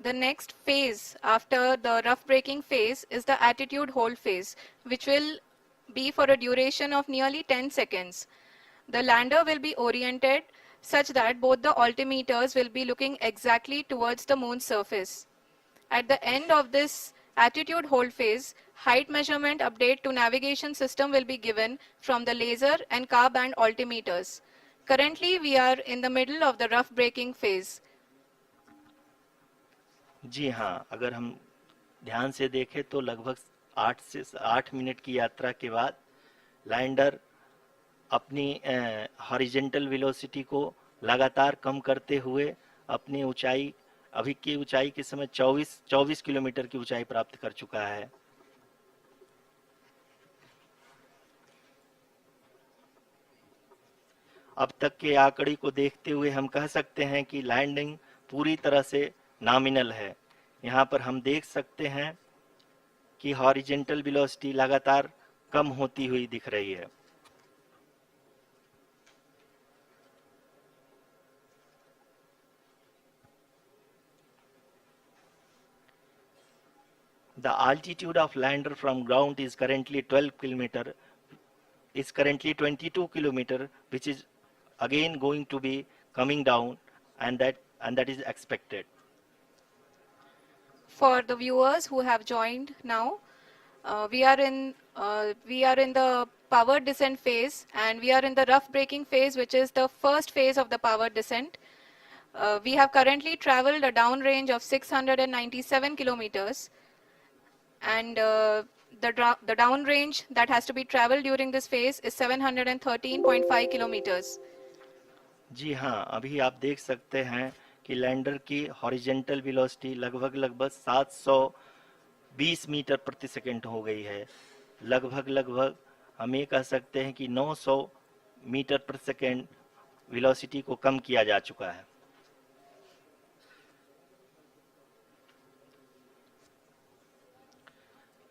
The next phase after the rough braking phase is the attitude hold phase, which will be for a duration of nearly 10 seconds. The lander will be oriented such that both the altimeters will be looking exactly towards the moon's surface. At the end of this attitude hold phase, height measurement update to navigation system will be given from the laser and car band altimeters. Currently, we are in the middle of the rough braking phase. जी हाँ, अगर हम ध्यान से देखें तो लगभग 8 minute की यात्रा के बाद लैंडर अपनी हॉरिजेंटल वेलोसिटी को लगातार कम करते हुए अपनी ऊंचाई अभी की ऊंचाई के समय 24 किलोमीटर की ऊंचाई प्राप्त कर चुका है। अब तक के आंकड़े को देखते हुए हम कह सकते हैं कि लैंडिंग पूरी तरह से नॉमिनल है। यहाँ पर हम देख सकते हैं कि हॉरिजेंटल वेलोसिटी लगातार कम होती हुई दिख रही है। The altitude of lander from ground is currently 22 kilometer, which is again going to be coming down, and that is expected. For the viewers who have joined now, we are in the power descent phase, and we are in the rough braking phase, which is the first phase of the power descent. We have currently traveled a downrange of 697 kilometers, and the downrange that has to be traveled during this phase is 713.5 kilometers. जी हाँ, अभी आप देख सकते हैं कि lander की horizontal velocity लगभग 720 metre प्रति सेकंड हो गई है। लगभग हम ये कह सकते हैं कि 900 मीटर प्रति सेकंड वेलोसिटी को कम किया जा चुका है।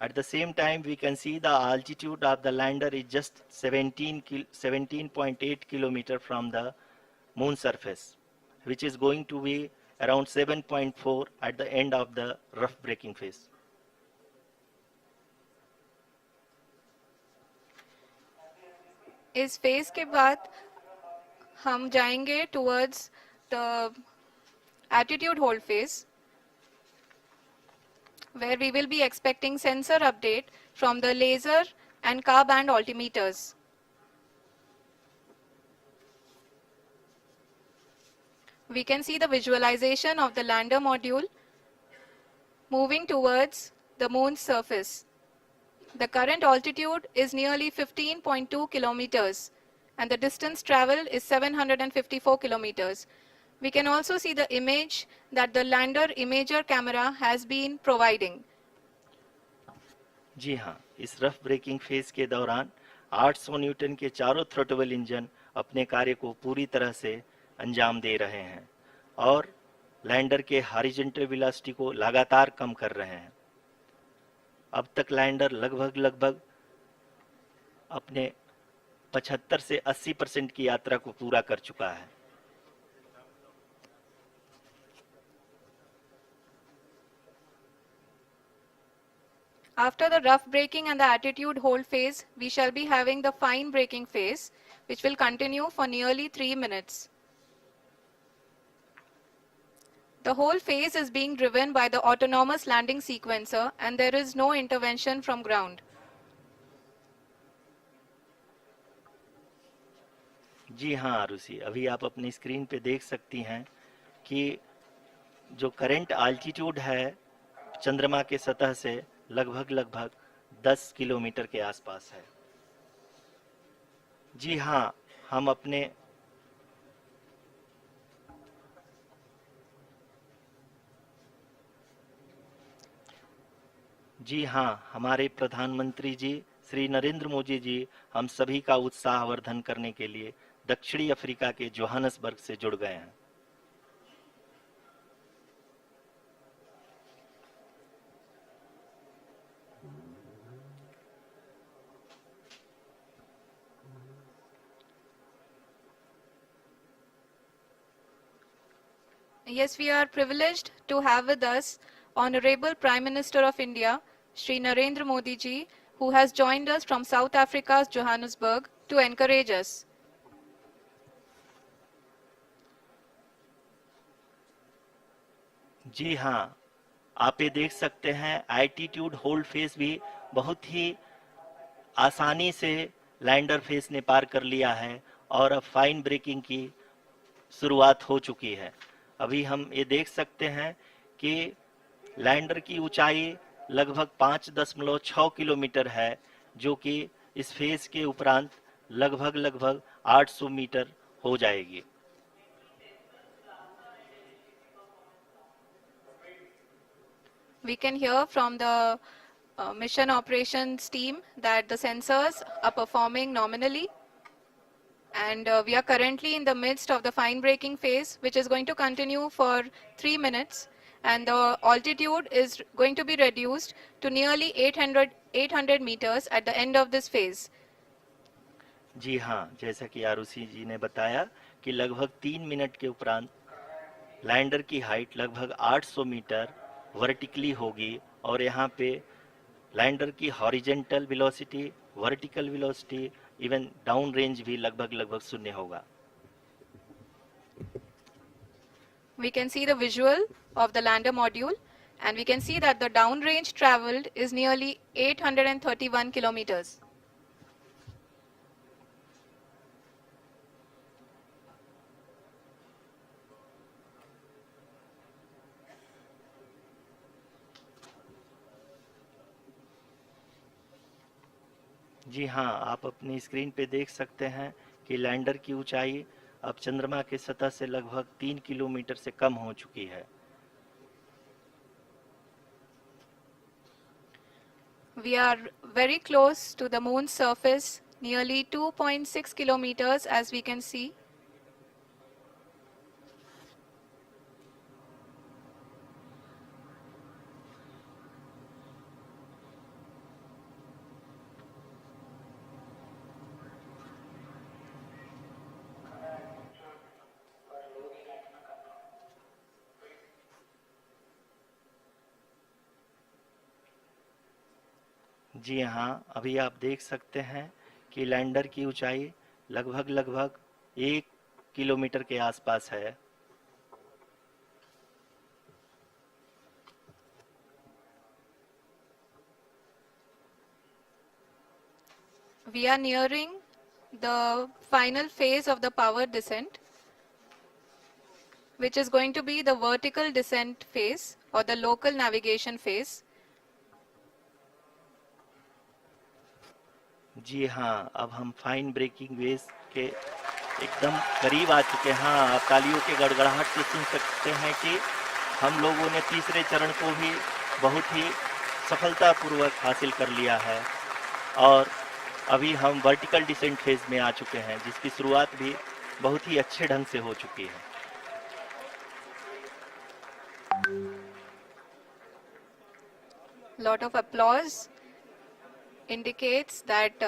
At the same time, we can see the altitude of the lander is just 17.8 kilometer from the moon surface, which is going to be around 7.4 at the end of the rough braking phase. इस phase के बाद हम जाएंगे towards the attitude hold phase, where we will be expecting sensor update from the laser and car band altimeters. We can see the visualization of the lander module moving towards the moon's surface. The current altitude is nearly 15.2 kilometers, and the distance traveled is 754 kilometers. We can also see the image that the lander imager camera has been providing. जी हाँ, इस rough breaking phase के दौरान 800 Newton के चारों throttle engine अपने कार्य को पूरी तरह से अंजाम दे रहे हैं और लैंडर के हॉरिजॉन्टल वेलोसिटी को लगातार कम कर रहे हैं। अब तक लैंडर लगभग अपने 75 से 80% की यात्रा को पूरा कर चुका है। After the rough braking and the attitude hold phase, we shall be having the fine braking phase, which will continue for nearly 3 minutes. The whole phase is being driven by the autonomous landing sequencer, and there is no intervention from ground. जी हाँ आरुषि, अभी आप अपनी screen पे देख सकती हैं कि जो करंट आल्टीट्यूड है चंद्रमा के सतह से लगभग 10 किलोमीटर के आसपास है। जी हाँ, हम अपने जी हाँ, हमारे प्रधानमंत्री जी श्री नरेंद्र मोदी जी हम सभी का उत्साहवर्धन करने के लिए दक्षिणी अफ्रीका के जोहानसबर्ग से जुड़ गए हैं। Yes, we are privileged to have with us Honorable Prime Minister of India, Shri Narendra Modi ji, who has joined us from South Africa's Johannesburg to encourage us. जी हाँ, आप ये देख सकते हैं एल्टीट्यूड होल्ड फेज भी बहुत ही आसानी से लैंडर फेज ने पार कर लिया है और अब फाइन ब्रेकिंग की शुरुआत हो चुकी है। अभी हम ये देख सकते हैं कि लैंडर की ऊंचाई लगभग 5.6 किलोमीटर है, जो कि इस फेज के उपरांत लगभग लगभग 800 मीटर हो जाएगी। We can hear from the mission operations team that the sensors are performing nominally, and we are currently in the midst of the fine braking phase, which is going to continue for 3 minutes, and the altitude is going to be reduced to nearly 800 meters at the end of this phase. जी हाँ, जैसा कि आरुषि जी ने बताया कि लगभग 3 minute के उपरांत lander की हाइट लगभग 800 मीटर वर्टिकली होगी और यहाँ पे लैंडर की horizontal velocity, vertical velocity, even down range भी लगभग लगभग शून्य होगा। We can see the visual of the lander module, and we can see that the downrange traveled is nearly 831 kilometers. जी हाँ, आप अपनी स्क्रीन पे देख सकते हैं कि लैंडर की ऊंचाई अब चंद्रमा के सतह से लगभग 3 किलोमीटर से कम हो चुकी है। We are very close to the moon's surface, nearly 2.6 kilometers as we can see. जी हाँ, अभी आप देख सकते हैं कि लैंडर की ऊंचाई लगभग लगभग 1 किलोमीटर के आसपास है। We are nearing the final phase of the power descent, which is going to be the vertical descent phase or the local navigation phase. जी हाँ, अब हम फाइन ब्रेकिंग वेव के एकदम करीब आ चुके हैं। हाँ, आप तालियों के गड़गड़ाहट से सुन सकते हैं कि हम लोगों ने तीसरे चरण को भी बहुत ही सफलतापूर्वक हासिल कर लिया है और अभी हम वर्टिकल डिसेंट फेज में आ चुके हैं, जिसकी शुरुआत भी बहुत ही अच्छे ढंग से हो चुकी है। Lot of applause indicates that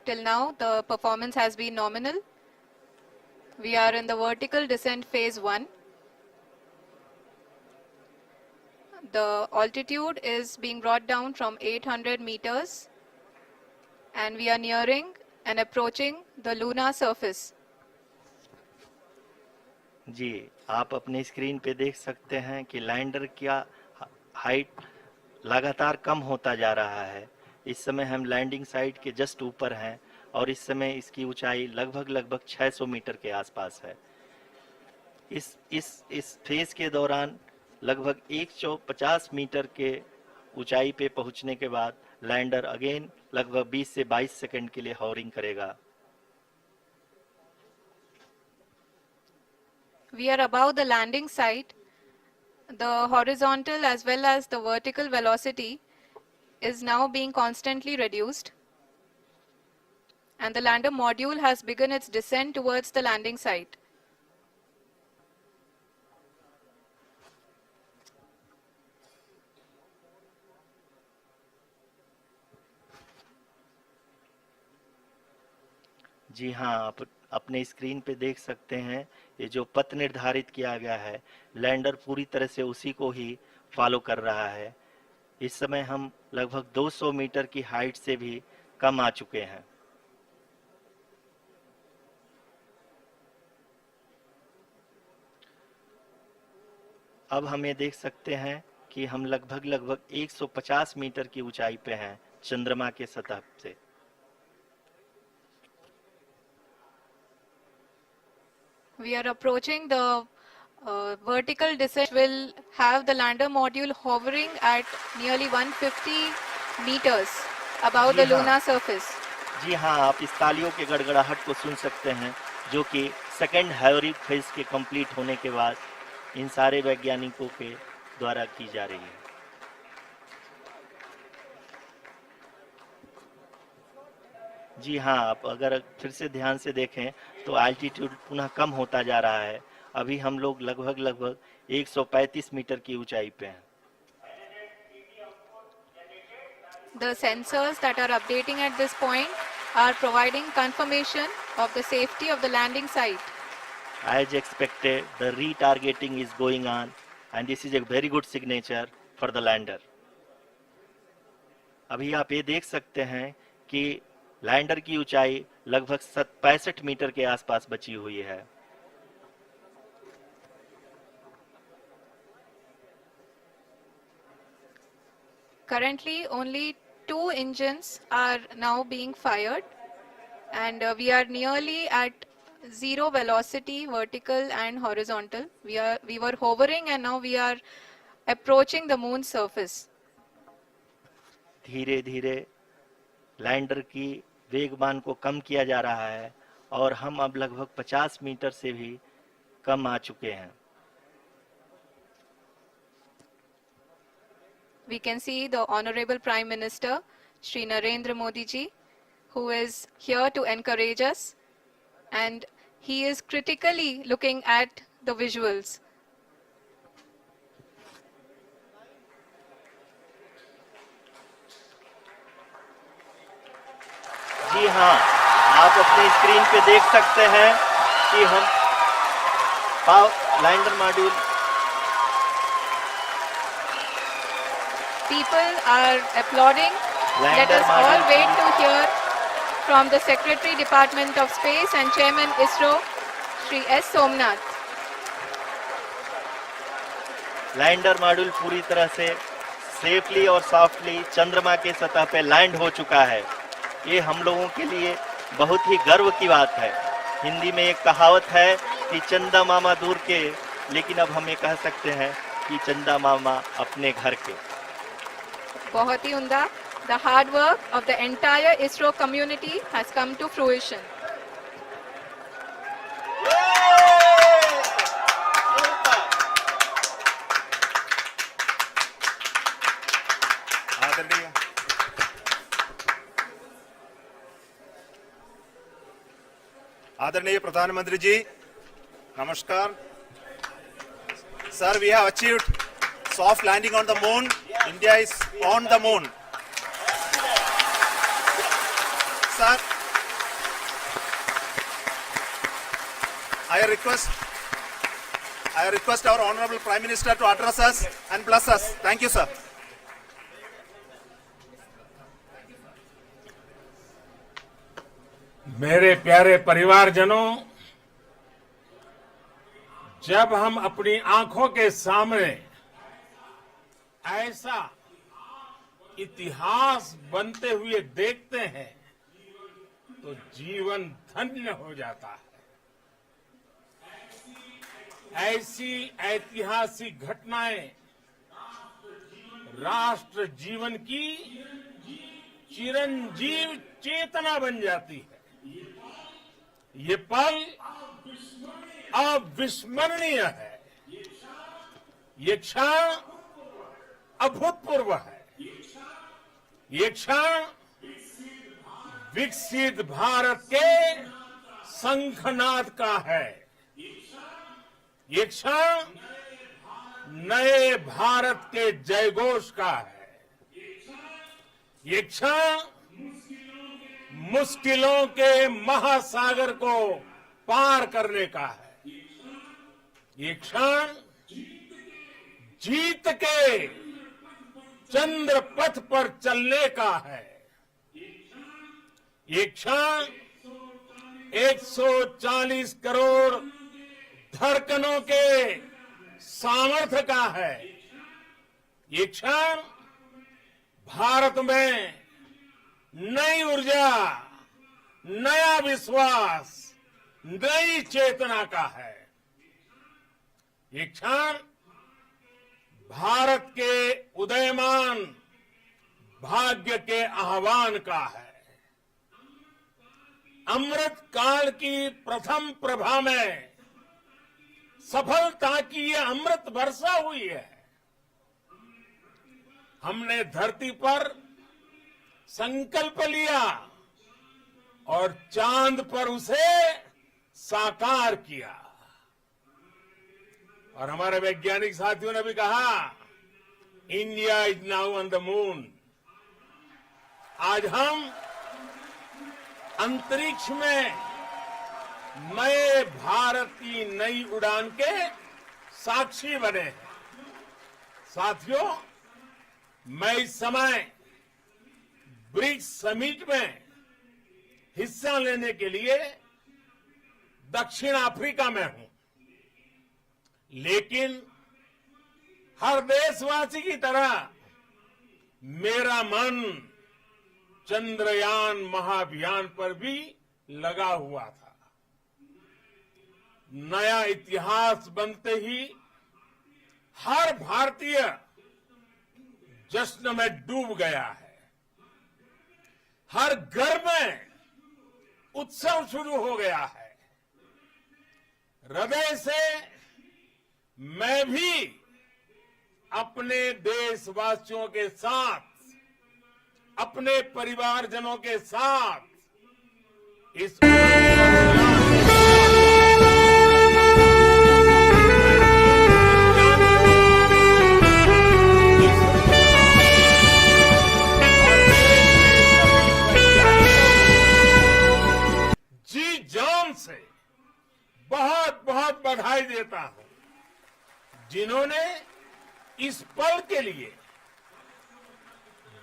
till now the performance has been nominal. We are in the vertical descent phase 1. The altitude is being brought down from 800 meters, and we are nearing and approaching the lunar surface. जी, आप अपने screen पे देख सकते हैं कि lander का height लगातार कम होता जा रहा है। इस समय हम लैंडिंग साइट के जस्ट ऊपर हैं और इस समय इसकी ऊंचाई लगभग लगभग 600 मीटर के आसपास है। इस फेज के दौरान लगभग 150 मीटर के ऊंचाई पे पहुंचने के बाद लैंडर अगेन लगभग 20 से 22 सेकंड के लिए हॉवरिंग करेगा। We are above the landing site. The horizontal as well as the vertical velocity is now being constantly reduced, and the lander module has begun its descent towards the landing site. जी हाँ, आप अपने screen पे देख सकते हैं, ये जो पथ निर्धारित किया गया है, लैंडर पूरी तरह से उसी को ही फॉलो कर रहा है। इस समय हम लगभग 200 मीटर की हाइट से भी कम आ चुके हैं। अब हम ये देख सकते हैं कि हम लगभग 150 मीटर की ऊंचाई पे हैं चंद्रमा के सतह से। We are approaching the vertical descent, will have the lander module hovering at nearly 150 meters above ji the हाँ, lunar surface. जी हाँ, आप इस तालियों के गड़गड़ाहट को सुन सकते हैं, जो कि सेकेंड हायोरिक फेज के कंप्लीट होने के बाद इन सारे वैज्ञानिकों के द्वारा की जा रही है। जी हाँ, आप अगर फिर से ध्यान से देखें तो एल्टीट्यूड पुनः कम होता जा रहा है। अभी हम लोग लगभग 135 मीटर की ऊंचाई पे हैं। The sensors that are updating at this point are providing confirmation of the safety of the landing site. As expected, the retargeting is going on, and this is a very good signature for the lander. अभी आप ये देख सकते हैं कि lander की ऊंचाई लगभग 65 मीटर के आसपास बची हुई है। Currently, only 2 engines are now being fired, and we are nearly at zero velocity, vertical and horizontal. We were hovering, and now we are approaching the moon's surface. धीरे धीरे लैंडर की वेगमान को कम किया जा रहा है और हम अब लगभग 50 मीटर से भी कम आ चुके हैं। We can see the Honorable Prime Minister, Shri Narendra Modi ji, who is here to encourage us, and he is critically looking at the visuals. जी हाँ, आप अपने स्क्रीन पे देख सकते हैं कि हम lander module People are applauding. Let lander us all module wait to hear from the Secretary Department of Space and Chairman ISRO, Shri S. Somnath. Lander module पूरी तरह से सेफली और सॉफ्टली चंद्रमा के सतह पे लैंड हो चुका है। ये हम लोगों के लिए बहुत ही गर्व की बात है। हिंदी में एक कहावत है कि चंदा मामा दूर के, लेकिन अब हम ये कह सकते हैं कि चंदा मामा अपने घर के। बहुत ही उम्दा. The hard work of the entire ISRO community has come to fruition. आदरणीय प्रधानमंत्री जी, नमस्कार. Sir, we have achieved soft landing on the moon. India is on the moon. Sir, I request our Honorable Prime Minister to address us and bless us. Thank you, sir. मेरे प्यारे परिवारजनों, जब हम अपनी आंखों के सामने ऐसा इतिहास बनते हुए देखते हैं तो जीवन धन्य हो जाता है। ऐसी ऐतिहासिक घटनाएं राष्ट्र जीवन की चिरंजीव चेतना बन जाती है। ये पल अविस्मरणीय है। ये क्षण अभूतपूर्व है। ये क्षण विकसित भारत के शंखनाद का है। ये क्षण नए भारत के जयघोष का है। ये क्षण मुश्किलों के महासागर को पार करने का है। ये क्षण जीत के चंद्र पथ पर चलने का है। ये क्षण 140 करोड़ धड़कनों के सामर्थ्य का है। ये क्षण भारत में नई ऊर्जा, नया विश्वास, नई चेतना का है। ये क्षण भारत के उदयमान भाग्य के आह्वान का है। अमृत काल की प्रथम प्रभा में सफलता की ये अमृत वर्षा हुई है। हमने धरती पर संकल्प लिया और चांद पर उसे साकार किया। और हमारे वैज्ञानिक साथियों ने भी कहा, India is now on the moon. आज हम अंतरिक्ष में नए भारत की नई उड़ान के साक्षी बने हैं। साथियों, मैं इस समय ब्रिक्स समिट में हिस्सा लेने के लिए दक्षिण अफ्रीका में हूं, लेकिन हर देशवासी की तरह मेरा मन चंद्रयान महाअभियान पर भी लगा हुआ था। नया इतिहास बनते ही हर भारतीय जश्न में डूब गया है। हर घर में उत्सव शुरू हो गया है। हृदय से मैं भी अपने देशवासियों के साथ, अपने परिवारजनों के साथ इस जी जान से बहुत बहुत बधाई देता हूं, जिन्होंने इस पल के लिए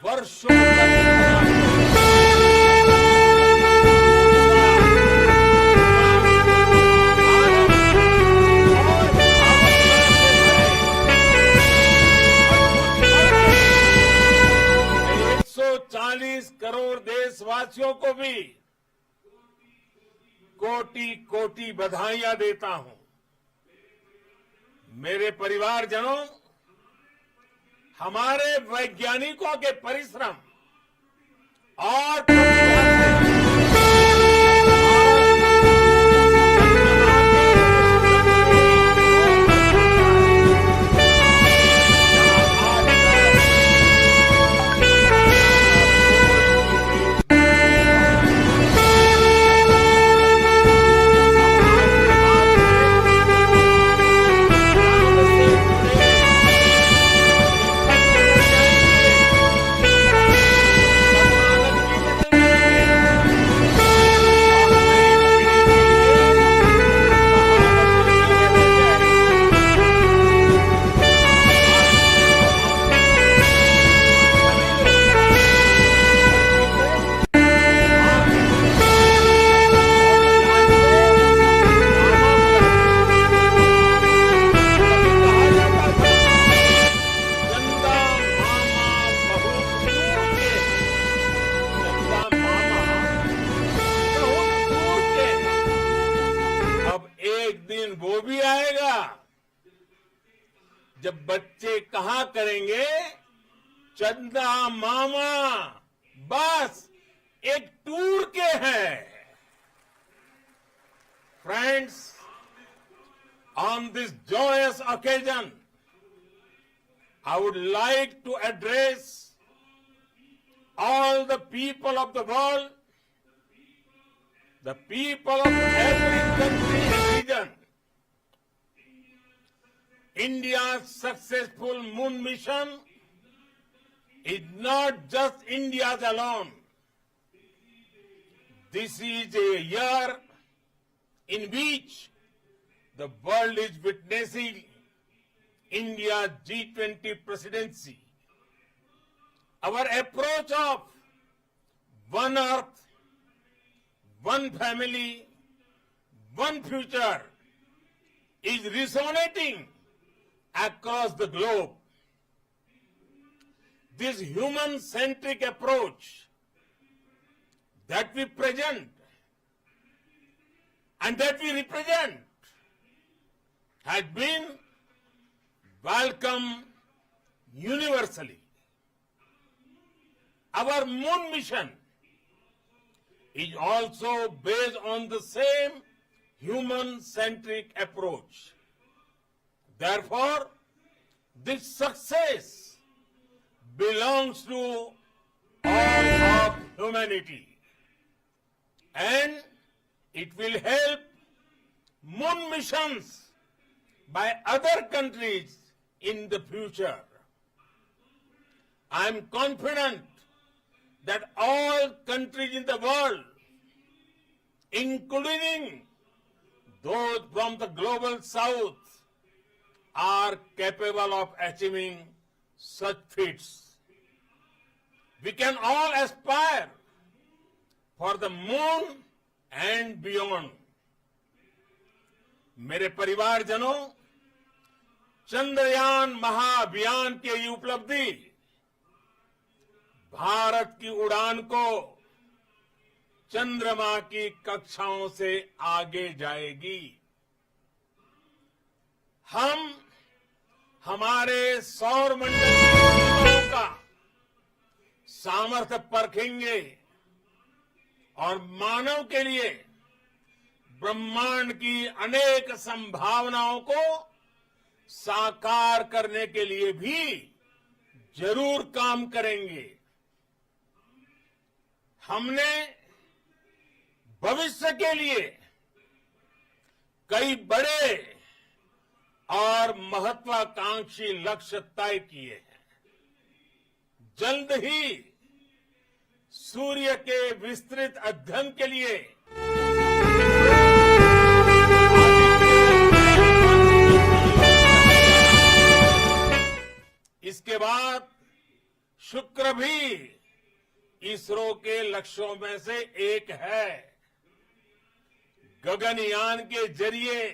वर्षों तक 140 करोड़ देशवासियों को भी कोटि कोटि बधाइयां देता हूं। मेरे परिवारजनों, हमारे वैज्ञानिकों के परिश्रम और वो भी आएगा जब बच्चे कहा करेंगे, चंदा मामा बस एक टूर के हैं। Friends, on this joyous occasion, I would like to address all the people of the world, the people of every country and region. India's successful moon mission is not just India's alone. This is a year in which the world is witnessing India's G20 presidency. Our approach of one earth, one family, one future is resonating across the globe. This human-centric approach that we present and that we represent has been welcomed universally. Our moon mission is also based on the same human-centric approach. Therefore, this success belongs to all of humanity, and it will help moon missions by other countries in the future. I am confident that all countries in the world, including those from the global south, are capable of achieving such feats. We can all aspire for the moon and beyond. मेरे परिवारजनों, चंद्रयान महाअभियान की ये उपलब्धि भारत की उड़ान को चंद्रमा की कक्षाओं से आगे जाएगी। हम हमारे सौर मंडल के जीवों का सामर्थ्य परखेंगे और मानव के लिए ब्रह्मांड की अनेक संभावनाओं को साकार करने के लिए भी जरूर काम करेंगे। हमने भविष्य के लिए कई बड़े और महत्वाकांक्षी लक्ष्य तय किए हैं। जल्द ही सूर्य के विस्तृत अध्ययन के लिए इसके बाद शुक्र भी इसरो के लक्ष्यों में से एक है। गगनयान के जरिए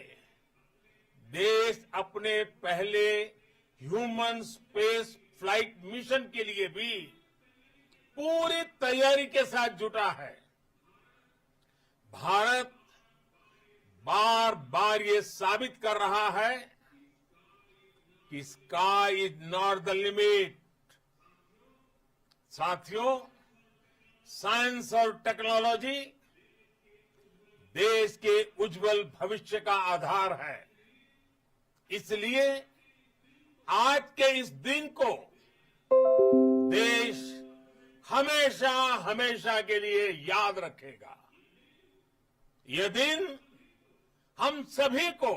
देश अपने पहले ह्यूमन स्पेस फ्लाइट मिशन के लिए भी पूरी तैयारी के साथ जुटा है। भारत बार बार ये साबित कर रहा है कि sky is not the limit. साथियों, साइंस और टेक्नोलॉजी देश के उज्जवल भविष्य का आधार है। इसलिए आज के इस दिन को देश हमेशा हमेशा के लिए याद रखेगा। यह दिन हम सभी को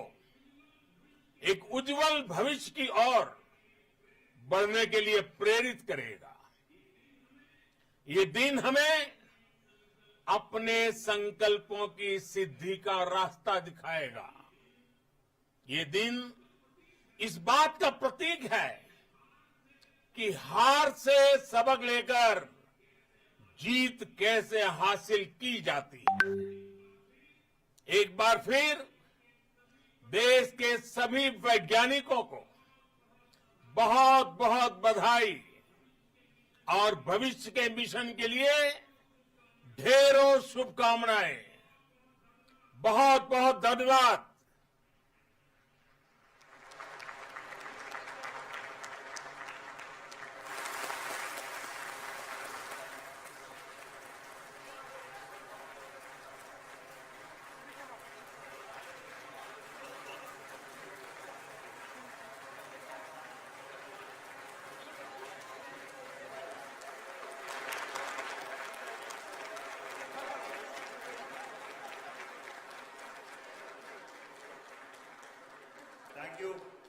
एक उज्जवल भविष्य की ओर बढ़ने के लिए प्रेरित करेगा। ये दिन हमें अपने संकल्पों की सिद्धि का रास्ता दिखाएगा। ये दिन इस बात का प्रतीक है कि हार से सबक लेकर जीत कैसे हासिल की जाती है। एक बार फिर देश के सभी वैज्ञानिकों को बहुत बहुत बधाई और भविष्य के मिशन के लिए ढेरों शुभकामनाएं। बहुत बहुत धन्यवाद।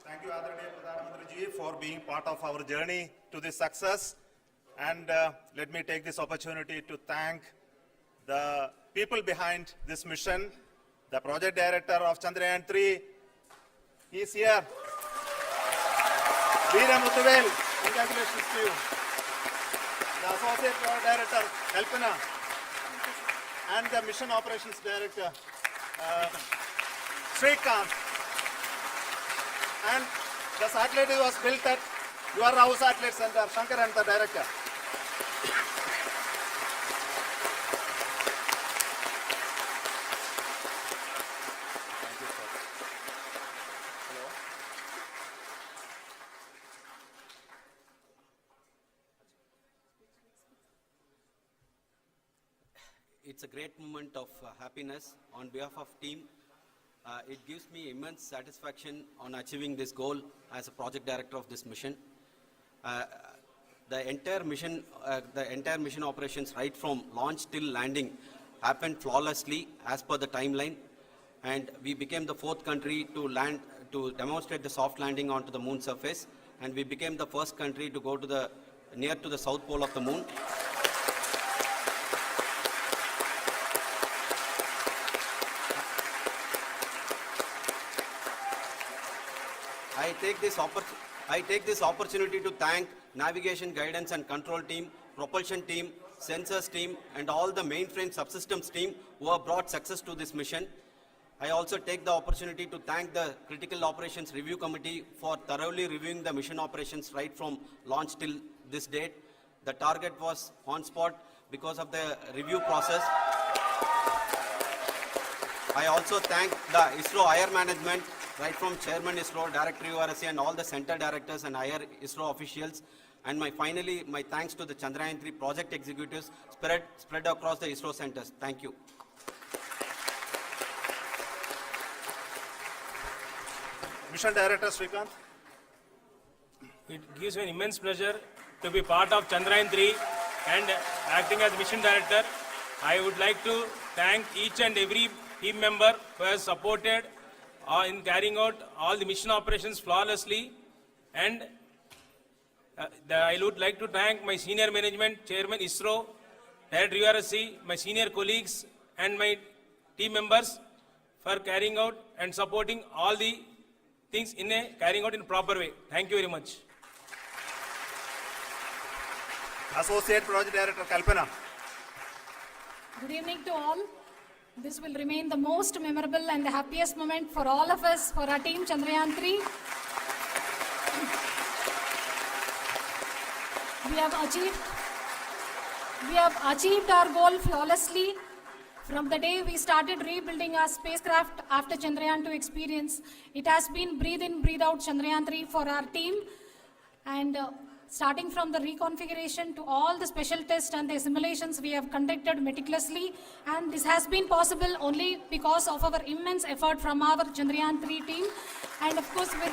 Thank you, Adaraniya Pradhan Mantri ji, for being part of our journey to this success. And let me take this opportunity to thank the people behind this mission. The project director of Chandrayaan 3 is here. Veera Muthuvel, congratulations to you. The associate project director, Kalpana, and the mission operations director, Srikanth. And the satellite was built at your house satellite center, Chandrayaan, the director. It's a great moment of happiness on behalf of team. It gives me immense satisfaction on achieving this goal as a project director of this mission. The entire mission operations right from launch till landing happened flawlessly as per the timeline, and we became the 4th country to demonstrate the soft landing onto the moon surface, and we became the first country to go to near to the south pole of the moon. I take this opportunity to thank navigation, guidance and control team, propulsion team, sensors team and all the mainframe subsystems team who have brought success to this mission. I also take the opportunity to thank the Critical Operations Review Committee for thoroughly reviewing the mission operations right from launch till this date. The target was on spot because of the review process. I also thank the ISRO higher management, right from Chairman ISRO, Director URSC and all the center directors and higher ISRO officials. And finally, my thanks to the Chandrayaan 3 project executives spread across the ISRO centers. Thank you. Mission Director Srikanth. It gives me an immense pleasure to be part of Chandrayaan 3 and acting as Mission Director. I would like to thank each and every team member who has supported in carrying out all the mission operations flawlessly, and I would like to thank my senior management, Chairman ISRO, Director URSC, my senior colleagues and my team members for carrying out and supporting all the things carrying out in a proper way. Thank you very much. Associate Project Director Kalpana. Good evening to all. This will remain the most memorable and the happiest moment for all of us, for our team Chandrayaan 3. We have achieved our goal flawlessly. From the day we started rebuilding our spacecraft after Chandrayaan 2 experience, it has been breathe in, breathe out Chandrayaan 3 for our team. And starting from the reconfiguration to all the special tests and the simulations we have conducted meticulously, and this has been possible only because of our immense effort from our Chandrayaan 3 team, and of course with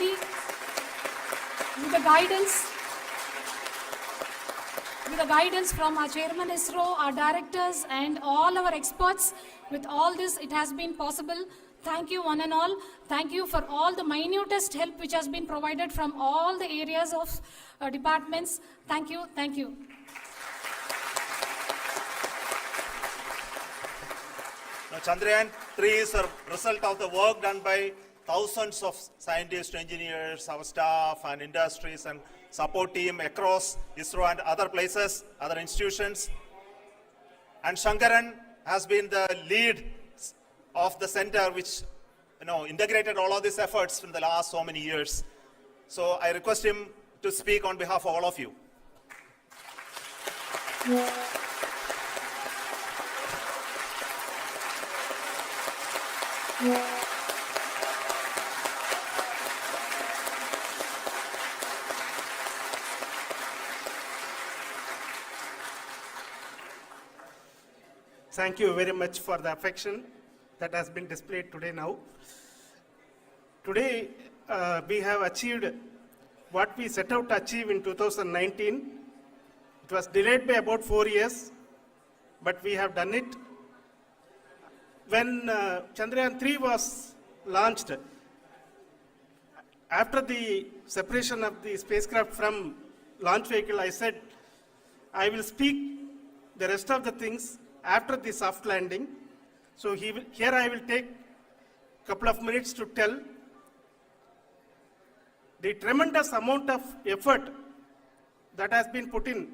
the guidance from our Chairman ISRO, our directors and all our experts. With all this, it has been possible. Thank you one and all. Thank you for all the minutest help which has been provided from all the areas of departments. Thank you. Thank you. Now, Chandrayaan 3 is a result of the work done by thousands of scientists, engineers, our staff and industries and support team across ISRO and other places, other institutions. And Shankaran has been the lead of the center which integrated all of these efforts in the last so many years. So I request him to speak on behalf of all of you. Thank you very much for the affection that has been displayed today now. Today, we have achieved what we set out to achieve in 2019. It was delayed by about 4 years, but we have done it. When Chandrayaan 3 was launched, after the separation of the spacecraft from launch vehicle, I said, I will speak the rest of the things after the soft landing. So here I will take a couple of minutes to tell the tremendous amount of effort that has been put in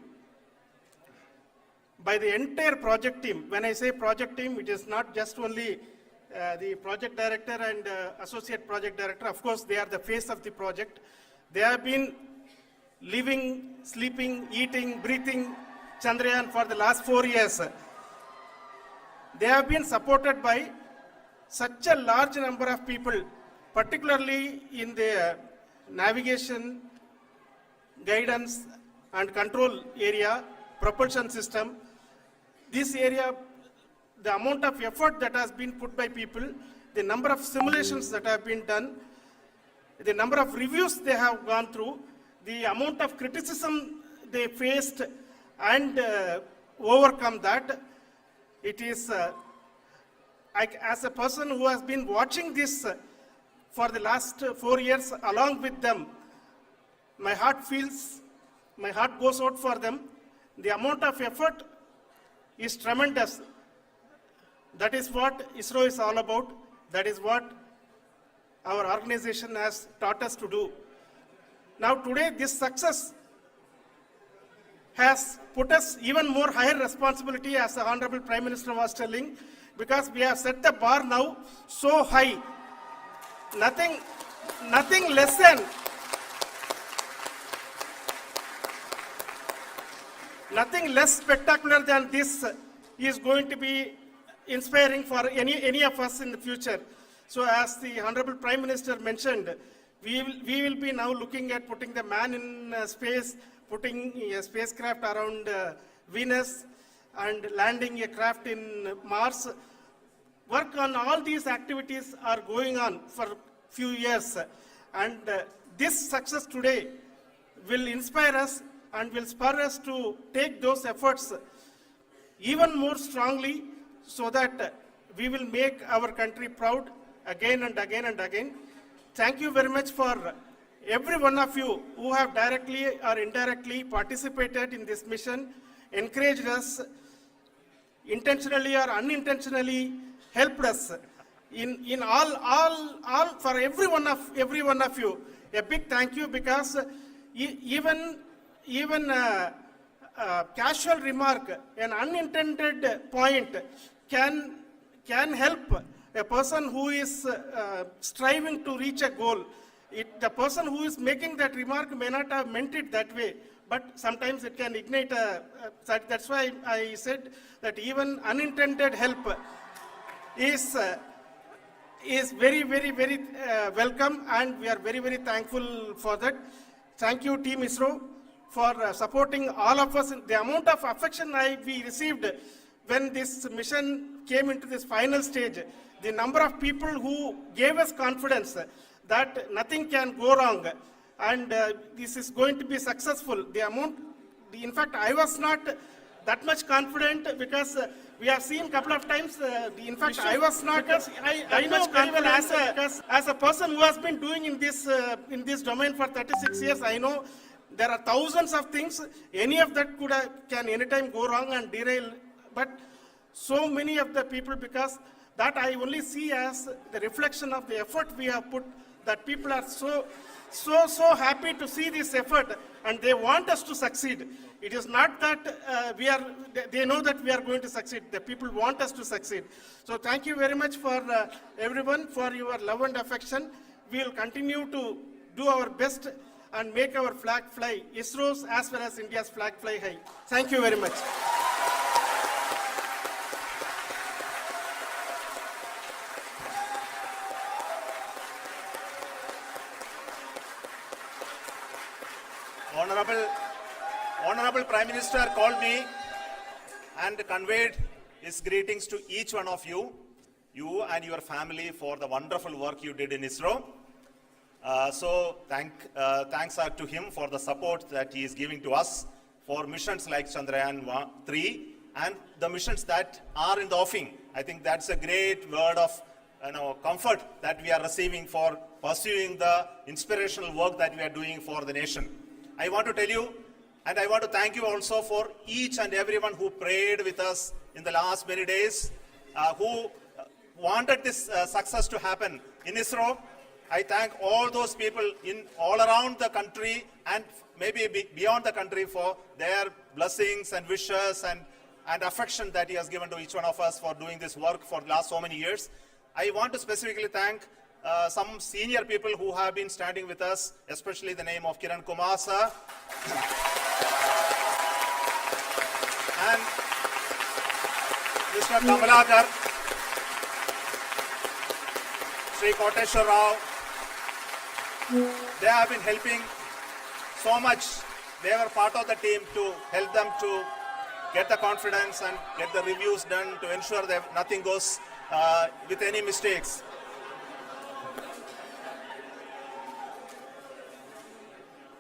by the entire project team. When I say project team, it is not just only the project director and associate project director. Of course, they are the face of the project. They have been living, sleeping, eating, breathing Chandrayaan for the last 4 years. They have been supported by such a large number of people, particularly in the navigation, guidance and control area, propulsion system. This area, the amount of effort that has been put by people, the number of simulations that have been done, the number of reviews they have gone through, the amount of criticism they faced and overcome that, it is, as a person who has been watching this for the last 4 years along with them, my heart goes out for them. The amount of effort is tremendous. That is what ISRO is all about. That is what our organization has taught us to do. Now today, this success has put us even more higher responsibility, as the Honorable Prime Minister was telling, because we have set the bar now so high. Nothing less spectacular than this is going to be inspiring for any of us in the future. So as the Honorable Prime Minister mentioned, we will be now looking at putting the man in space, putting a spacecraft around Venus and landing a craft in Mars. Work on all these activities are going on for few years, and this success today will inspire us and will spur us to take those efforts even more strongly, so that we will make our country proud again and again and again. Thank you very much for every one of you who have directly or indirectly participated in this mission, encouraged us, intentionally or unintentionally helped us. In all for every one of you, a big thank you, because even casual remark, an unintended point can help a person who is striving to reach a goal. The person who is making that remark may not have meant it that way, but sometimes it can ignite that's why I said that even unintended help is very, very, very welcome, and we are very, very thankful for that. Thank you, Team ISRO, for supporting all of us. The amount of affection we received when this mission came into this final stage, the number of people who gave us confidence that nothing can go wrong and this is going to be successful. In fact, I was not that much confident, because we have seen a couple of times, in fact, I was not I know very well as a person who has been doing in this domain for 36 years, I know there are thousands of things. Any of that can anytime go wrong and derail, but so many of the people, because that I only see as the reflection of the effort we have put, that people are so happy to see this effort and they want us to succeed. It is not that they know that we are going to succeed. The people want us to succeed. So thank you very much for everyone, for your love and affection. We will continue to do our best and make our flag fly, ISRO's as well as India's flag fly high. Thank you very much. Honorable Prime Minister called me and conveyed his greetings to each one of you and your family, for the wonderful work you did in ISRO. So thanks are to him for the support that he is giving to us for missions like Chandrayaan 3 and the missions that are in the offing. I think that's a great word of comfort that we are receiving for pursuing the inspirational work that we are doing for the nation. I want to tell you, and I want to thank you also for each and everyone who prayed with us in the last many days, who wanted this success to happen in ISRO. I thank all those people in all around the country and maybe beyond the country for their blessings and wishes and affection that he has given to each one of us for doing this work for the last so many years. I want to specifically thank some senior people who have been standing with us, especially the name of Kiran Kumar sir. And Mr. Kamalakar, Sri Koteshwar Rao. They have been helping so much. They were part of the team to help them to get the confidence and get the reviews done to ensure that nothing goes with any mistakes.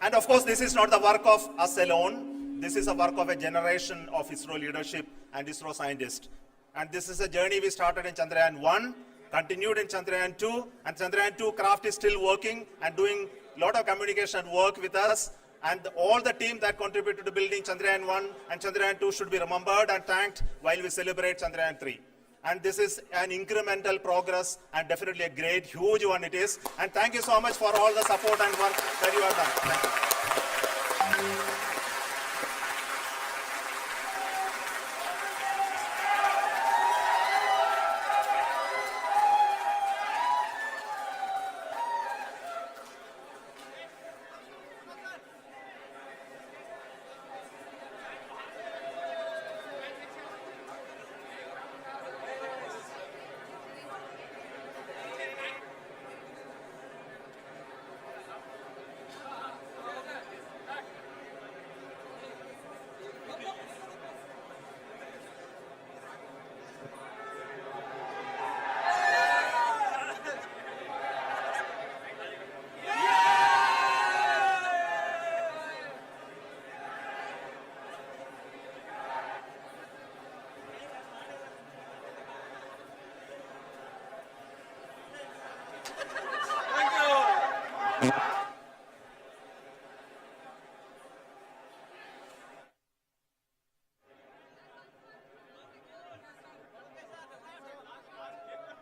And of course, this is not the work of us alone. This is a work of a generation of ISRO leadership and ISRO scientists. And this is a journey we started in Chandrayaan 1, continued in Chandrayaan 2, and Chandrayaan 2 craft is still working and doing a lot of communication work with us. And all the team that contributed to building Chandrayaan 1 and Chandrayaan 2 should be remembered and thanked while we celebrate Chandrayaan 3. And this is an incremental progress and definitely a great, huge one it is. And thank you so much for all the support and work that you have done. Thank you. Thank you.